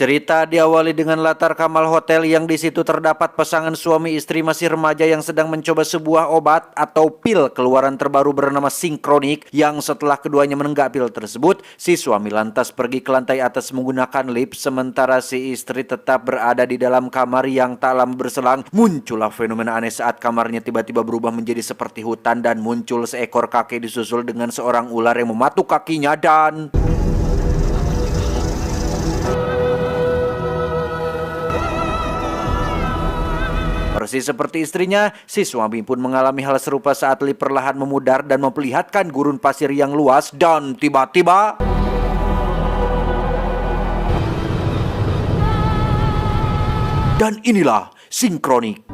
Cerita diawali dengan latar kamar hotel yang di situ terdapat pasangan suami istri masih remaja yang sedang mencoba sebuah obat atau pil keluaran terbaru bernama Synchronic, yang setelah keduanya menenggak pil tersebut, si suami lantas pergi ke lantai atas menggunakan lift sementara si istri tetap berada di dalam kamar. Yang tak lama berselang muncullah fenomena aneh saat kamarnya tiba-tiba berubah menjadi seperti hutan dan muncul seekor kakek disusul dengan seorang ular yang mematuk kakinya dan persis seperti istrinya, si suami pun mengalami hal serupa saat lift perlahan memudar dan memperlihatkan gurun pasir yang luas dan tiba-tiba dan inilah Synchronic.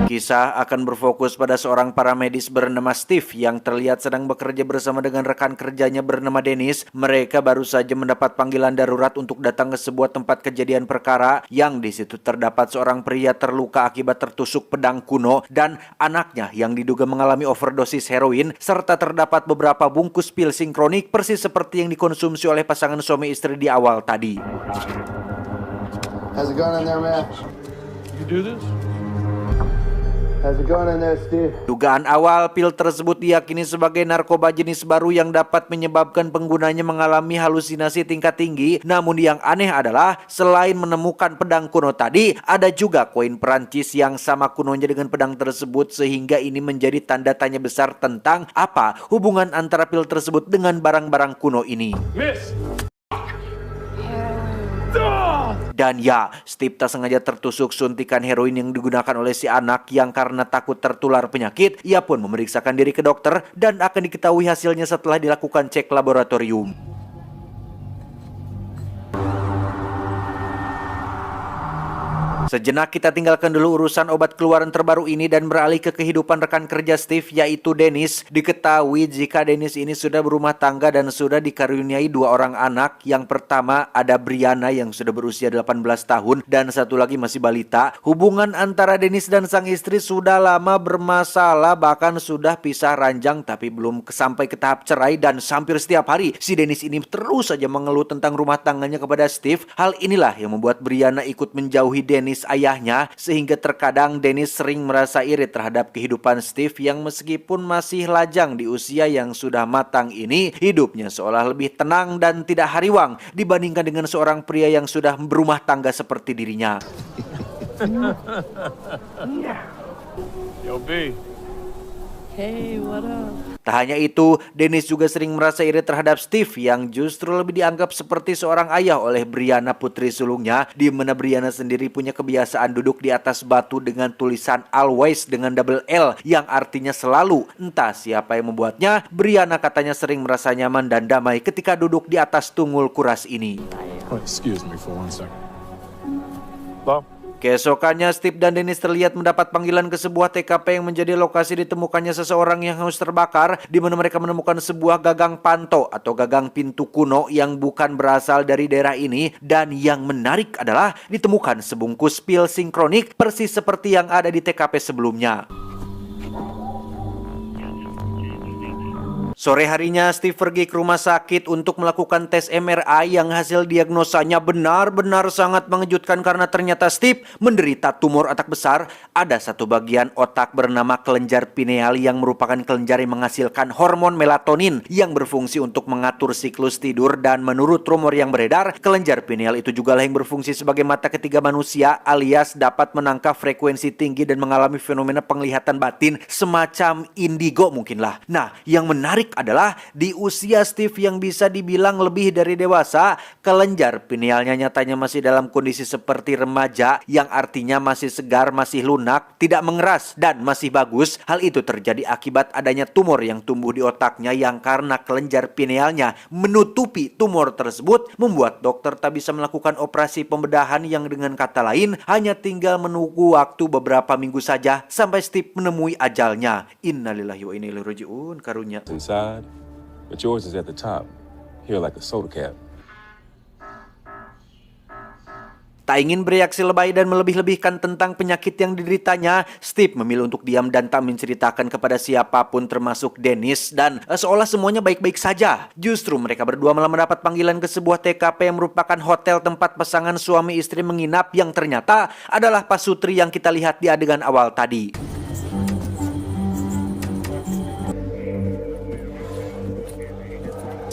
Kisah akan berfokus pada seorang paramedis bernama Steve yang terlihat sedang bekerja bersama dengan rekan kerjanya bernama Dennis. Mereka baru saja mendapat panggilan darurat untuk datang ke sebuah tempat kejadian perkara yang di situ terdapat seorang pria terluka akibat tertusuk pedang kuno dan anaknya yang diduga mengalami overdosis heroin, serta terdapat beberapa bungkus pil Synchronic persis seperti yang dikonsumsi oleh pasangan suami istri di awal tadi. How's it going in there, man? You do this? How's it going in there, Steve? Dugaan awal, pil tersebut diyakini sebagai narkoba jenis baru yang dapat menyebabkan penggunanya mengalami halusinasi tingkat tinggi. Namun yang aneh adalah selain menemukan pedang kuno tadi, ada juga koin Perancis yang sama kunonya dengan pedang tersebut, sehingga ini menjadi tanda tanya besar tentang apa hubungan antara pil tersebut dengan barang-barang kuno ini. Miss! Dan ya, Steve tak sengaja tertusuk suntikan heroin yang digunakan oleh si anak yang karena takut tertular penyakit, ia pun memeriksakan diri ke dokter dan akan diketahui hasilnya setelah dilakukan cek laboratorium. Sejenak kita tinggalkan dulu urusan obat keluaran terbaru ini dan beralih ke kehidupan rekan kerja Steve, yaitu Dennis. Diketahui jika Dennis ini sudah berumah tangga dan sudah dikaruniai 2 orang anak. Yang pertama ada Brianna yang sudah berusia 18 tahun dan satu lagi masih balita. Hubungan antara Dennis dan sang istri sudah lama bermasalah, bahkan sudah pisah ranjang tapi belum sampai ke tahap cerai, dan hampir setiap hari si Dennis ini terus saja mengeluh tentang rumah tangganya kepada Steve. Hal inilah yang membuat Brianna ikut menjauhi Dennis ayahnya, sehingga terkadang Dennis sering merasa iri terhadap kehidupan Steve yang meskipun masih lajang di usia yang sudah matang ini, hidupnya seolah lebih tenang dan tidak hariwang dibandingkan dengan seorang pria yang sudah berumah tangga seperti dirinya. Yo, B. Hey, what up? Tak hanya itu, Dennis juga sering merasa iri terhadap Steve yang justru lebih dianggap seperti seorang ayah oleh Brianna putri sulungnya, di mana Brianna sendiri punya kebiasaan duduk di atas batu dengan tulisan always dengan double L yang artinya selalu. Entah siapa yang membuatnya, Brianna katanya sering merasa nyaman dan damai ketika duduk di atas tunggul kuras ini. Oh, excuse me for 1 second. Bob? Keesokannya, Steve dan Dennis terlihat mendapat panggilan ke sebuah TKP yang menjadi lokasi ditemukannya seseorang yang hangus terbakar, di mana mereka menemukan sebuah gagang panto atau gagang pintu kuno yang bukan berasal dari daerah ini. Dan yang menarik adalah ditemukan sebungkus pil Synchronic persis seperti yang ada di TKP sebelumnya. Sore harinya, Steve pergi ke rumah sakit untuk melakukan tes MRI yang hasil diagnosanya benar-benar sangat mengejutkan karena ternyata Steve menderita tumor otak besar. Ada satu bagian otak bernama kelenjar pineal yang merupakan kelenjar yang menghasilkan hormon melatonin yang berfungsi untuk mengatur siklus tidur, dan menurut rumor yang beredar, kelenjar pineal itu juga lah yang berfungsi sebagai mata ketiga manusia, alias dapat menangkap frekuensi tinggi dan mengalami fenomena penglihatan batin semacam indigo mungkinlah. Nah, yang menarik adalah di usia Steve yang bisa dibilang lebih dari dewasa, kelenjar pinealnya nyatanya masih dalam kondisi seperti remaja, yang artinya masih segar, masih lunak, tidak mengeras, dan masih bagus. Hal itu terjadi akibat adanya tumor yang tumbuh di otaknya, yang karena kelenjar pinealnya menutupi tumor tersebut membuat dokter tak bisa melakukan operasi pembedahan, yang dengan kata lain hanya tinggal menunggu waktu beberapa minggu saja sampai Steve menemui ajalnya. Innalillahi wa inna ilaihi raji'un. Karunia inside, but yours is at the top, here like a soda cap. Tak ingin bereaksi lebay dan melebih-lebihkan tentang penyakit yang dideritanya, Steve memilih untuk diam dan tak menceritakan kepada siapapun termasuk Dennis, dan seolah semuanya baik-baik saja. Justru mereka berdua malah mendapat panggilan ke sebuah TKP yang merupakan hotel tempat pasangan suami istri menginap yang ternyata adalah pasutri yang kita lihat di adegan awal tadi.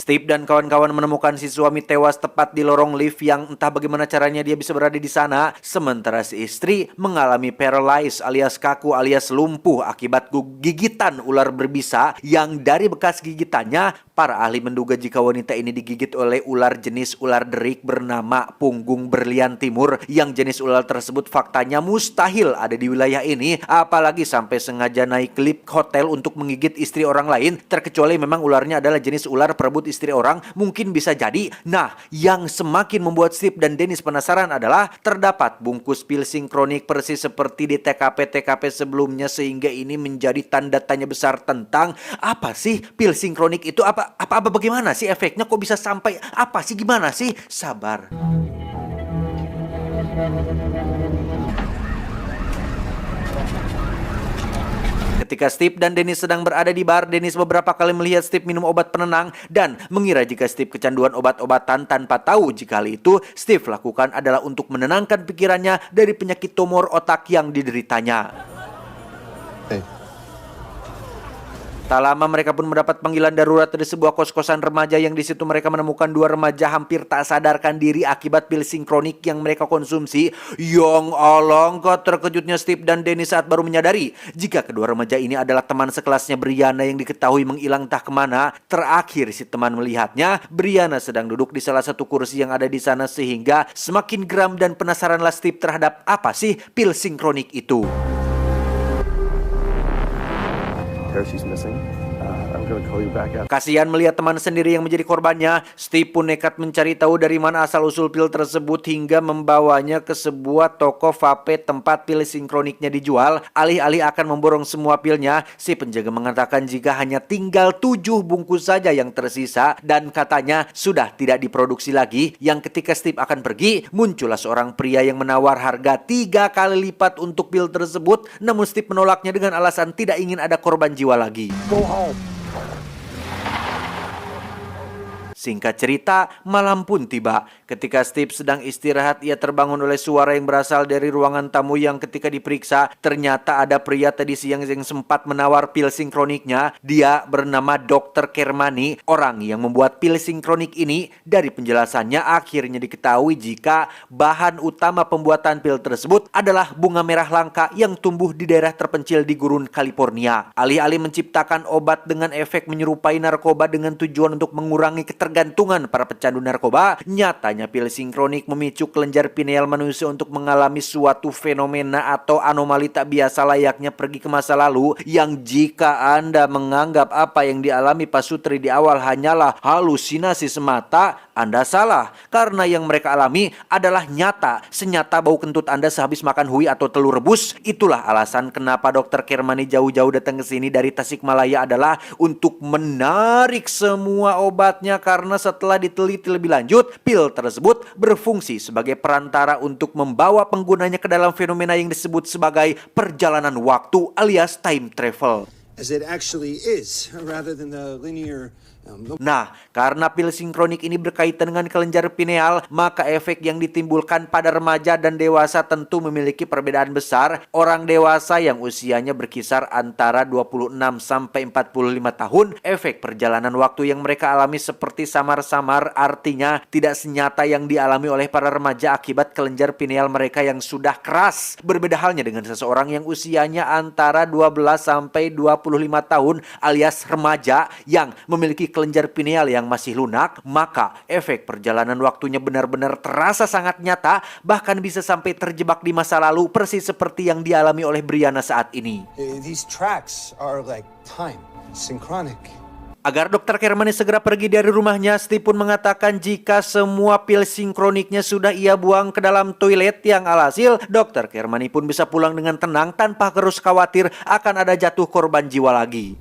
Steve dan kawan-kawan menemukan si suami tewas tepat di lorong lift yang entah bagaimana caranya dia bisa berada di sana, sementara si istri mengalami paralysis alias kaku alias lumpuh akibat gigitan ular berbisa yang dari bekas gigitannya, para ahli menduga jika wanita ini digigit oleh ular jenis ular derik bernama punggung berlian timur, yang jenis ular tersebut faktanya mustahil ada di wilayah ini, apalagi sampai sengaja naik lift hotel untuk menggigit istri orang lain, terkecuali memang ularnya adalah jenis ular perebut istri orang, mungkin bisa jadi. Nah, yang semakin membuat Steve dan Dennis penasaran adalah terdapat bungkus pil sinkronik persis seperti di TKP-TKP sebelumnya, sehingga ini menjadi tanda tanya besar tentang apa sih pil sinkronik itu, apa bagaimana sih efeknya, kok bisa sampai apa sih, gimana sih? Sabar. Ketika Steve dan Dennis sedang berada di bar, Dennis beberapa kali melihat Steve minum obat penenang dan mengira jika Steve kecanduan obat-obatan, tanpa tahu jika hal itu Steve lakukan adalah untuk menenangkan pikirannya dari penyakit tumor otak yang dideritanya. Hey. Tak lama mereka pun mendapat panggilan darurat dari sebuah kos-kosan remaja yang di situ mereka menemukan dua remaja hampir tak sadarkan diri akibat pil sinkronik yang mereka konsumsi. Yang alangkah terkejutnya Steve dan Dennis saat baru menyadari jika kedua remaja ini adalah teman sekelasnya Brianna yang diketahui menghilang entah kemana. Terakhir si teman melihatnya, Brianna sedang duduk di salah satu kursi yang ada di sana, sehingga semakin geram dan penasaranlah Steve terhadap apa sih pil sinkronik itu. She's missing. I'm gonna call you back up. Kasihan melihat teman sendiri yang menjadi korbannya, Steve pun nekat mencari tahu dari mana asal-usul pil tersebut hingga membawanya ke sebuah toko vape tempat pil sinkroniknya dijual. Alih-alih akan memborong semua pilnya, si penjaga mengatakan jika hanya tinggal 7 bungkus saja yang tersisa dan katanya sudah tidak diproduksi lagi. Yang ketika Steve akan pergi, muncullah seorang pria yang menawar harga 3 kali lipat untuk pil tersebut, namun Steve menolaknya dengan alasan tidak ingin ada korban jiwa lagi. Go home. Singkat cerita, malam pun tiba. Ketika Steve sedang istirahat, ia terbangun oleh suara yang berasal dari ruangan tamu yang ketika diperiksa, ternyata ada pria tadi siang yang sempat menawar pil sinkroniknya. Dia bernama Dr. Kermani, orang yang membuat pil sinkronik ini. Dari penjelasannya akhirnya diketahui jika bahan utama pembuatan pil tersebut adalah bunga merah langka yang tumbuh di daerah terpencil di gurun California. Alih-alih menciptakan obat dengan efek menyerupai narkoba dengan tujuan untuk mengurangi ketergantungan para pecandu narkoba, nyatanya pil sinkronik memicu kelenjar pineal manusia untuk mengalami suatu fenomena atau anomali tak biasa layaknya pergi ke masa lalu, yang jika Anda menganggap apa yang dialami pasutri di awal hanyalah halusinasi semata, Anda salah, karena yang mereka alami adalah nyata, senyata bau kentut Anda sehabis makan hui atau telur rebus. Itulah alasan kenapa Dr. Kermani jauh-jauh datang ke sini dari Tasikmalaya adalah untuk menarik semua obatnya, karena setelah diteliti lebih lanjut, pil tersebut berfungsi sebagai perantara untuk membawa penggunanya ke dalam fenomena yang disebut sebagai perjalanan waktu alias time travel. As it actually is, rather than the linear. Nah, karena pil sinkronik ini berkaitan dengan kelenjar pineal, maka efek yang ditimbulkan pada remaja dan dewasa tentu memiliki perbedaan besar. Orang dewasa yang usianya berkisar antara 26 sampai 45 tahun, efek perjalanan waktu yang mereka alami seperti samar-samar, artinya tidak senyata yang dialami oleh para remaja akibat kelenjar pineal mereka yang sudah keras. Berbeda halnya dengan seseorang yang usianya antara 12 sampai 25 tahun alias remaja yang memiliki kelenjar pineal yang masih lunak, maka efek perjalanan waktunya benar-benar terasa sangat nyata, bahkan bisa sampai terjebak di masa lalu persis seperti yang dialami oleh Brianna saat ini. These tracks are like time, synchronic. Agar Dr. Kermani segera pergi dari rumahnya, Steve pun mengatakan jika semua pil sinkroniknya sudah ia buang ke dalam toilet, yang alhasil Dr. Kermani pun bisa pulang dengan tenang tanpa harus khawatir akan ada jatuh korban jiwa lagi.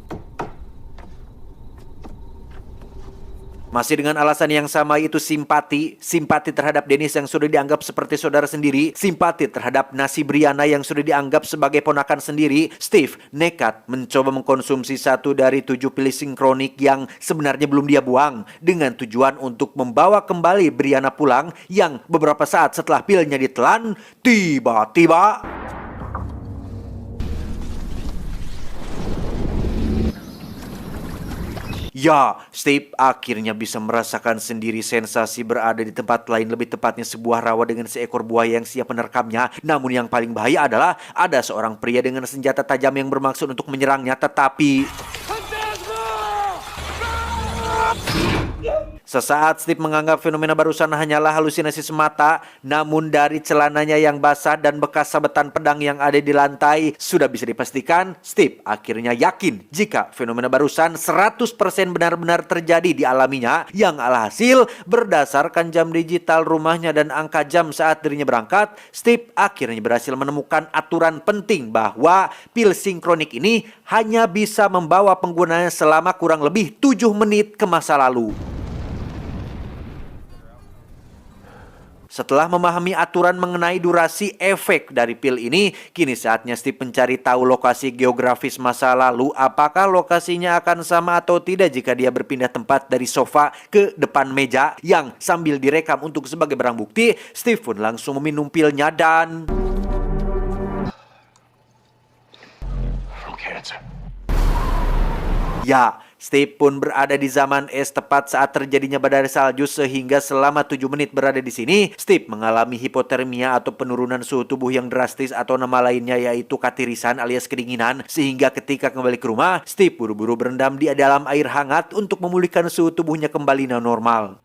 Masih dengan alasan yang sama, yaitu simpati terhadap Dennis yang sudah dianggap seperti saudara sendiri, simpati terhadap Nasi Brianna yang sudah dianggap sebagai ponakan sendiri, Steve nekat mencoba mengkonsumsi 1 dari 7 pil sinkronik yang sebenarnya belum dia buang, dengan tujuan untuk membawa kembali Brianna pulang, yang beberapa saat setelah pilnya ditelan, tiba-tiba ya, Steve akhirnya bisa merasakan sendiri sensasi berada di tempat lain, lebih tepatnya sebuah rawa dengan seekor buaya yang siap menerkamnya. Namun yang paling bahaya adalah ada seorang pria dengan senjata tajam yang bermaksud untuk menyerangnya, tetapi sesaat Steve menganggap fenomena barusan hanyalah halusinasi semata, namun dari celananya yang basah dan bekas sabetan pedang yang ada di lantai, sudah bisa dipastikan Steve akhirnya yakin jika fenomena barusan 100% benar-benar terjadi di alaminya, yang alhasil berdasarkan jam digital rumahnya dan angka jam saat dirinya berangkat, Steve akhirnya berhasil menemukan aturan penting bahwa pil sinkronik ini hanya bisa membawa penggunanya selama kurang lebih 7 menit ke masa lalu. Setelah memahami aturan mengenai durasi efek dari pil ini, kini saatnya Steve mencari tahu lokasi geografis masa lalu. Apakah lokasinya akan sama atau tidak jika dia berpindah tempat dari sofa ke depan meja, yang sambil direkam untuk sebagai barang bukti, Steve pun langsung meminum pilnya dan ya, Steve pun berada di zaman es tepat saat terjadinya badai salju, sehingga selama 7 menit berada di sini, Steve mengalami hipotermia atau penurunan suhu tubuh yang drastis, atau nama lainnya yaitu katirisan alias kedinginan, sehingga ketika kembali ke rumah, Steve buru-buru berendam di dalam air hangat untuk memulihkan suhu tubuhnya kembali normal.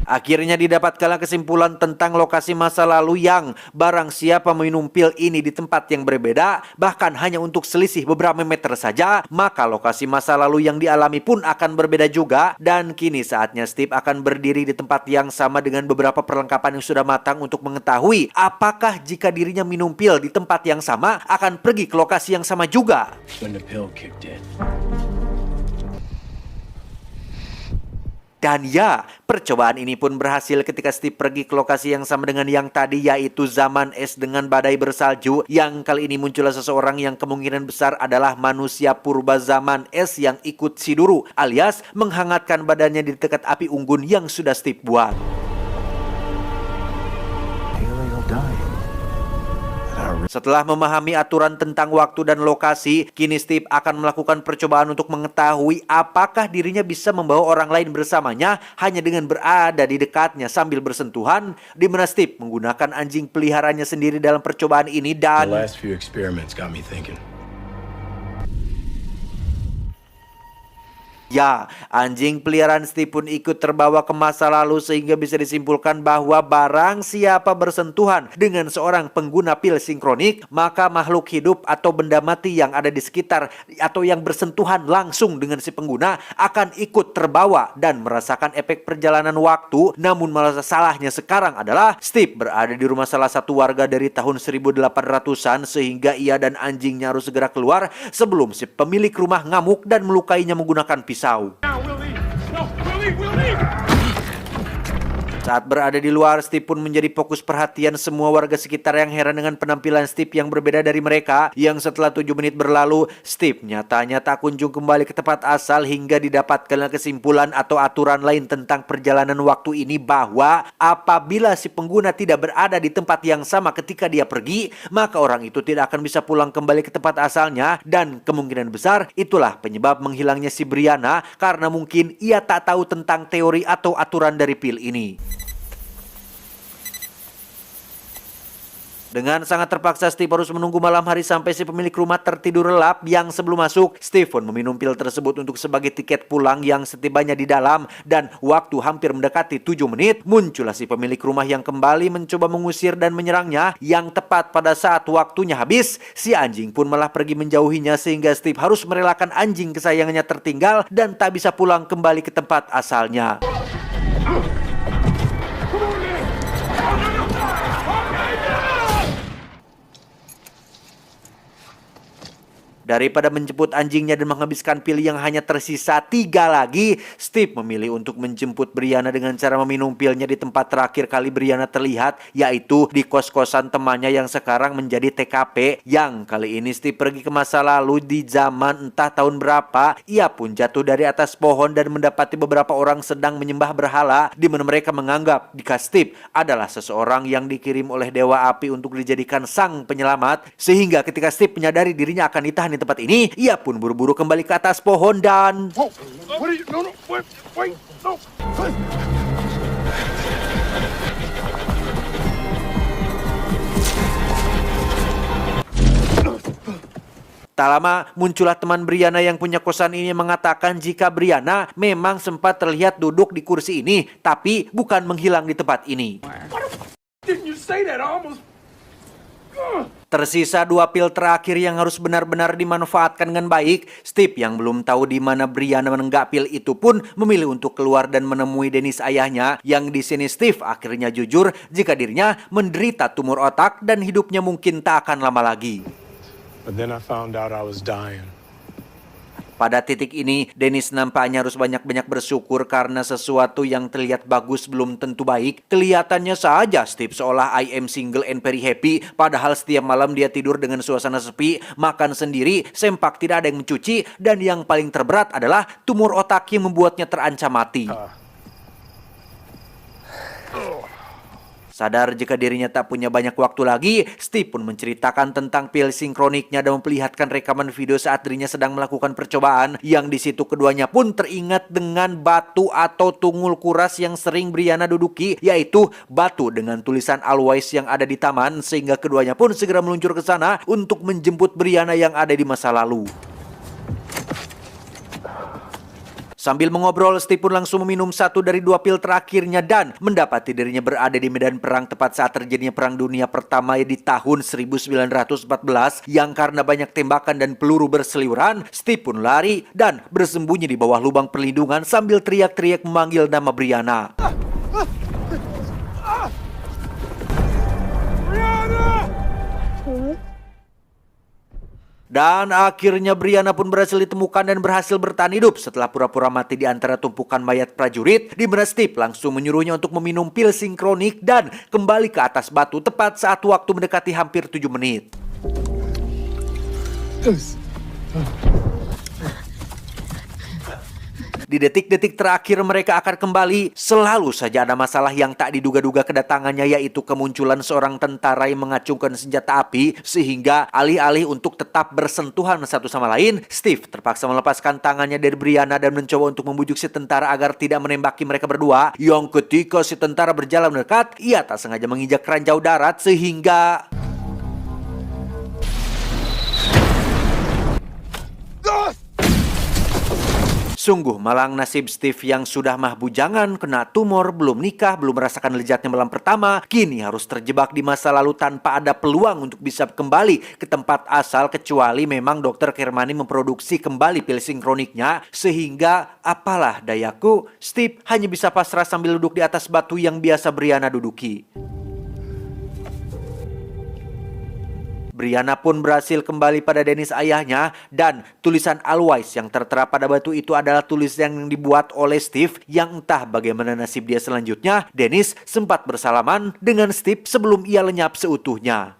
Akhirnya didapatkanlah kesimpulan tentang lokasi masa lalu, yang barang siapa meminum pil ini di tempat yang berbeda, bahkan hanya untuk selisih beberapa meter saja, maka lokasi masa lalu yang dialami pun akan berbeda juga. Dan kini saatnya Steve akan berdiri di tempat yang sama dengan beberapa perlengkapan yang sudah matang untuk mengetahui apakah jika dirinya minum pil di tempat yang sama akan pergi ke lokasi yang sama juga. When the pill kicked in. Dan ya, percobaan ini pun berhasil ketika Steve pergi ke lokasi yang sama dengan yang tadi, yaitu zaman es dengan badai bersalju, yang kali ini muncullah seseorang yang kemungkinan besar adalah manusia purba zaman es yang ikut Siduru, alias menghangatkan badannya di dekat api unggun yang sudah Steve buat. Setelah memahami aturan tentang waktu dan lokasi, kini Steve akan melakukan percobaan untuk mengetahui apakah dirinya bisa membawa orang lain bersamanya hanya dengan berada di dekatnya sambil bersentuhan, di mana Steve menggunakan anjing peliharaannya sendiri dalam percobaan ini. Dan The last few experiments got me thinking. ya, anjing peliharaan Steve pun ikut terbawa ke masa lalu, sehingga bisa disimpulkan bahwa barang siapa bersentuhan dengan seorang pengguna pil sinkronik, maka makhluk hidup atau benda mati yang ada di sekitar atau yang bersentuhan langsung dengan si pengguna akan ikut terbawa dan merasakan efek perjalanan waktu. Namun malah salahnya sekarang adalah Steve berada di rumah salah satu warga dari tahun 1800-an, sehingga ia dan anjingnya harus segera keluar sebelum si pemilik rumah ngamuk dan melukainya menggunakan pisau. Saat berada di luar, Steve pun menjadi fokus perhatian semua warga sekitar yang heran dengan penampilan Steve yang berbeda dari mereka, yang setelah 7 menit berlalu, Steve nyatanya tak kunjung kembali ke tempat asal, hingga didapatkan kesimpulan atau aturan lain tentang perjalanan waktu ini, bahwa apabila si pengguna tidak berada di tempat yang sama ketika dia pergi, maka orang itu tidak akan bisa pulang kembali ke tempat asalnya, dan kemungkinan besar itulah penyebab menghilangnya si Brianna, karena mungkin ia tak tahu tentang teori atau aturan dari pil ini. Dengan sangat terpaksa, Steve harus menunggu malam hari sampai si pemilik rumah tertidur lelap, yang sebelum masuk, Steve pun meminum pil tersebut untuk sebagai tiket pulang. Yang setibanya di dalam dan waktu hampir mendekati 7 menit, muncullah si pemilik rumah yang kembali mencoba mengusir dan menyerangnya, yang tepat pada saat waktunya habis, si anjing pun malah pergi menjauhinya, sehingga Steve harus merelakan anjing kesayangannya tertinggal dan tak bisa pulang kembali ke tempat asalnya. Daripada menjemput anjingnya dan menghabiskan pil yang hanya tersisa 3 lagi, Steve memilih untuk menjemput Brianna dengan cara meminum pilnya di tempat terakhir kali Brianna terlihat, yaitu di kos-kosan temannya yang sekarang menjadi TKP. Yang kali ini Steve pergi ke masa lalu di zaman entah tahun berapa. Ia pun jatuh dari atas pohon dan mendapati beberapa orang sedang menyembah berhala, di mana mereka menganggap jika Steve adalah seseorang yang dikirim oleh Dewa Api untuk dijadikan sang penyelamat. Sehingga ketika Steve menyadari dirinya akan ditahan di tempat ini, ia pun buru-buru kembali ke atas pohon dan... What are you? No, no, wait, no. Tak lama, muncullah teman Brianna yang punya kosan ini mengatakan jika Brianna memang sempat terlihat duduk di kursi ini, tapi bukan menghilang di tempat ini. Didn't you say that? I almost. Tersisa 2 pil terakhir yang harus benar-benar dimanfaatkan dengan baik. Steve yang belum tahu di mana Brianna menenggak pil itu pun memilih untuk keluar dan menemui Dennis ayahnya. Yang di sini Steve akhirnya jujur jika dirinya menderita tumor otak dan hidupnya mungkin tak akan lama lagi. But then I found out I was dying. Pada titik ini, Dennis nampaknya harus banyak-banyak bersyukur karena sesuatu yang terlihat bagus belum tentu baik. Kelihatannya saja Steve seolah I am single and very happy, padahal setiap malam dia tidur dengan suasana sepi, makan sendiri, sempak tidak ada yang mencuci, dan yang paling terberat adalah tumor otak yang membuatnya terancam mati. Sadar jika dirinya tak punya banyak waktu lagi, Steve pun menceritakan tentang pil sinkroniknya dan memperlihatkan rekaman video saat dirinya sedang melakukan percobaan, yang di situ keduanya pun teringat dengan batu atau tunggul kuras yang sering Brianna duduki, yaitu batu dengan tulisan Always yang ada di taman, sehingga keduanya pun segera meluncur ke sana untuk menjemput Brianna yang ada di masa lalu. Sambil mengobrol, Steve pun langsung meminum 1 dari 2 pil terakhirnya dan mendapati dirinya berada di medan perang tepat saat terjadinya Perang Dunia Pertama di tahun 1914, yang karena banyak tembakan dan peluru berseliweran, Steve pun lari dan bersembunyi di bawah lubang perlindungan sambil teriak-teriak memanggil nama Brianna. Dan akhirnya Brianna pun berhasil ditemukan dan berhasil bertahan hidup setelah pura-pura mati di antara tumpukan mayat prajurit, di mana Steve langsung menyuruhnya untuk meminum pil sinkronik dan kembali ke atas batu tepat saat waktu mendekati hampir 7 menit. Di detik-detik terakhir mereka akan kembali, selalu saja ada masalah yang tak diduga-duga kedatangannya, yaitu kemunculan seorang tentara yang mengacungkan senjata api, sehingga alih-alih untuk tetap bersentuhan satu sama lain, Steve terpaksa melepaskan tangannya dari Brianna dan mencoba untuk membujuk si tentara agar tidak menembaki mereka berdua. Yang ketika si tentara berjalan mendekat, ia tak sengaja menginjak ranjau darat sehingga... Sungguh malang nasib Steve yang sudah mah bujangan, kena tumor, belum nikah, belum merasakan lezatnya malam pertama, kini harus terjebak di masa lalu tanpa ada peluang untuk bisa kembali ke tempat asal, kecuali memang Dr. Kermani memproduksi kembali pil sinkroniknya, sehingga apalah dayaku, Steve hanya bisa pasrah sambil duduk di atas batu yang biasa Brianna duduki. Brianna pun berhasil kembali pada Dennis ayahnya, dan tulisan Always yang tertera pada batu itu adalah tulisan yang dibuat oleh Steve, yang entah bagaimana nasib dia selanjutnya. Dennis sempat bersalaman dengan Steve sebelum ia lenyap seutuhnya.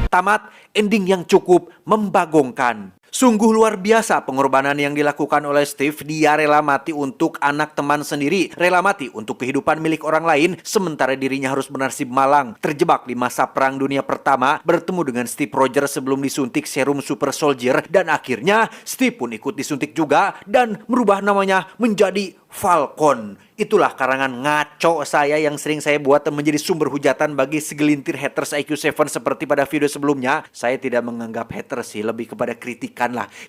Tamat ending yang cukup membagongkan. Sungguh luar biasa pengorbanan yang dilakukan oleh Steve. Dia rela mati untuk anak teman sendiri, rela mati untuk kehidupan milik orang lain, sementara dirinya harus bernasib malang, terjebak di masa Perang Dunia Pertama, bertemu dengan Steve Rogers sebelum disuntik serum Super Soldier, dan akhirnya Steve pun ikut disuntik juga dan merubah namanya menjadi Falcon. Itulah karangan ngaco saya yang sering saya buat dan menjadi sumber hujatan bagi segelintir haters IQ7 seperti pada video sebelumnya. Saya tidak menganggap haters sih, lebih kepada kritikan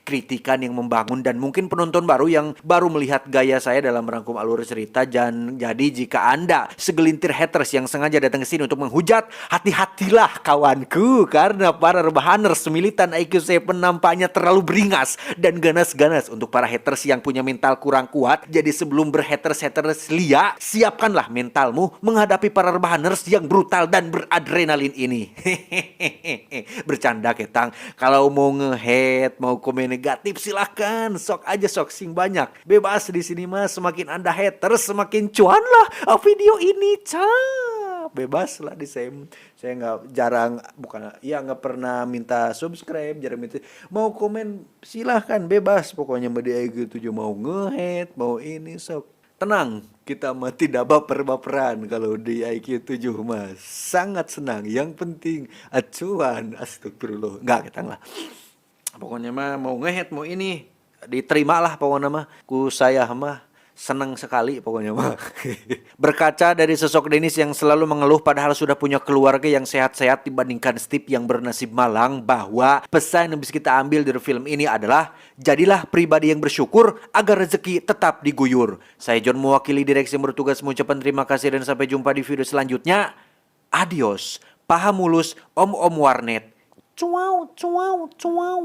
kritikan yang membangun, dan mungkin penonton baru yang baru melihat gaya saya dalam merangkum alur cerita. Dan jadi jika Anda segelintir haters yang sengaja datang ke sini untuk menghujat, hati-hatilah kawanku, karena para rebahaners militan IQ7 nampaknya terlalu beringas dan ganas-ganas untuk para haters yang punya mental kurang kuat. Jadi sebelum berhaters-haters lia, siapkanlah mentalmu menghadapi para rebahaners yang brutal dan beradrenalin ini. Bercanda ketang. Kalau mau nge-hate, mau komen negatif, silahkan. Sok aja, sok sing banyak. Bebas di sini mah. Semakin Anda haters, semakin cuan lah video ini, bebas lah di saya nggak pernah minta subscribe, jarang minta. Mau komen silahkan, bebas pokoknya. Di IQ7 mau nge-hate, mau ini, sok tenang, kita mah tidak baper-baperan. Kalau di IQ7 mah sangat senang. Yang penting acuan. Astagfirullah. Enggak, ketang lah. Pokoknya mah mau nge-hate, mau ini, diterimalah pokoknya mah. Ku saya mah senang sekali pokoknya mah. Berkaca dari sosok Dennis yang selalu mengeluh padahal sudah punya keluarga yang sehat-sehat dibandingkan Steve yang bernasib malang, bahwa pesan yang bisa kita ambil dari film ini adalah jadilah pribadi yang bersyukur agar rezeki tetap diguyur. Saya John, mewakili direksi yang bertugas, mengucapkan terima kasih dan sampai jumpa di video selanjutnya. Adios. Paham mulus, om-om warnet. Cuau, cuau, cuau.